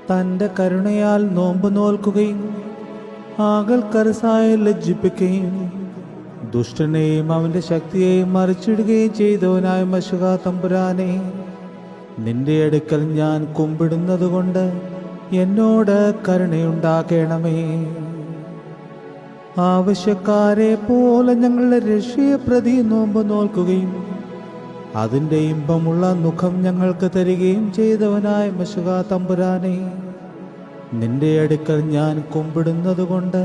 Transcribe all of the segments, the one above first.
തൻ്റെ കരുണയാൽ നോമ്പ് നോൽക്കുകയും ആകൽക്കരസായി ലജ്ജിപ്പിക്കുകയും ദുഷ്ടനെയും അവൻ്റെ ശക്തിയെയും മറിച്ചിടുകയും ചെയ്തവനായ മശുകാ തമ്പുരാനെ, നിന്റെ അടുക്കൽ ഞാൻ കുമ്പിടുന്നതുകൊണ്ട് എന്നോട് കരുണയുണ്ടാകണമേ. ആവശ്യക്കാരെ പോലെ ഞങ്ങളുടെ രക്ഷയെ പ്രതി നോമ്പ് നോൽക്കുകയും അതിൻ്റെ ഇമ്പമുള്ള മുഖം ഞങ്ങൾക്ക് തരികയും ചെയ്തവനായ മശുകാ തമ്പുരാനെ, നിന്റെ അടുക്കൽ ഞാൻ കുമ്പിടുന്നതുകൊണ്ട്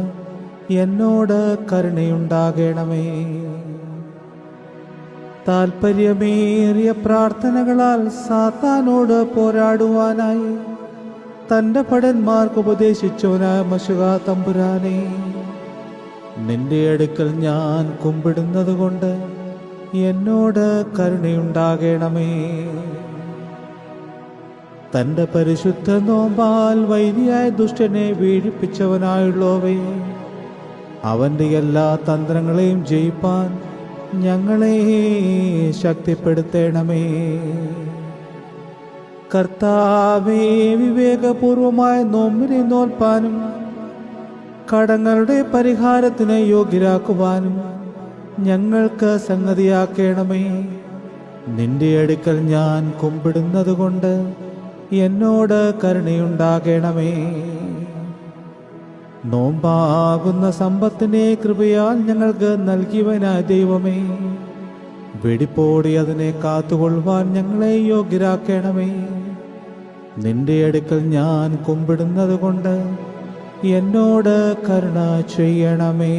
എന്നോട് കരുണയുണ്ടാകണമേ. താൽപര്യമേറിയ പ്രാർത്ഥനകളാൽ സാത്താനോട് പോരാടുവാനായി തൻ്റെ ഭടന്മാർക്ക് ഉപദേശിച്ചവനായ മശുകാ തമ്പുരാനെ, നിന്റെ അടുക്കൽ ഞാൻ കുമ്പിടുന്നതുകൊണ്ട് എന്നോട് കരുണയുണ്ടാകണമേ. തൻ്റെ പരിശുദ്ധ നോമ്പാൽ വൈരിയായ ദുഷ്ടനെ വീഴിപ്പിച്ചവനായുള്ളവേ, അവൻ്റെ എല്ലാ തന്ത്രങ്ങളെയും ജയിപ്പാൻ ഞങ്ങളെ ശക്തിപ്പെടുത്തണമേ. കർത്താവേ, വിവേകപൂർവമായ നോമ്പിനെ നോൽപ്പാനും കടങ്ങളുടെ പരിഹാരത്തിന് യോഗ്യരാക്കുവാനും ഞങ്ങൾക്ക് സംഗതിയാക്കണമേ. നിന്റെ അടുക്കൽ ഞാൻ കുമ്പിടുന്നതുകൊണ്ട് എന്നോട് കരുണയുണ്ടാകണമേ. നോമ്പാകുന്ന സമ്പത്തിനെ കൃപയാൽ ഞങ്ങൾക്ക് നൽകിയവനായ ദൈവമേ, വെടിപ്പോടെ അതിനെ കാത്തുകൊള്ളുവാൻ ഞങ്ങളെ യോഗ്യരാക്കണമേ. നിന്റെ അടുക്കൽ ഞാൻ കുമ്പിടുന്നതുകൊണ്ട് എന്നോട് കരുണ ചെയ്യണമേ.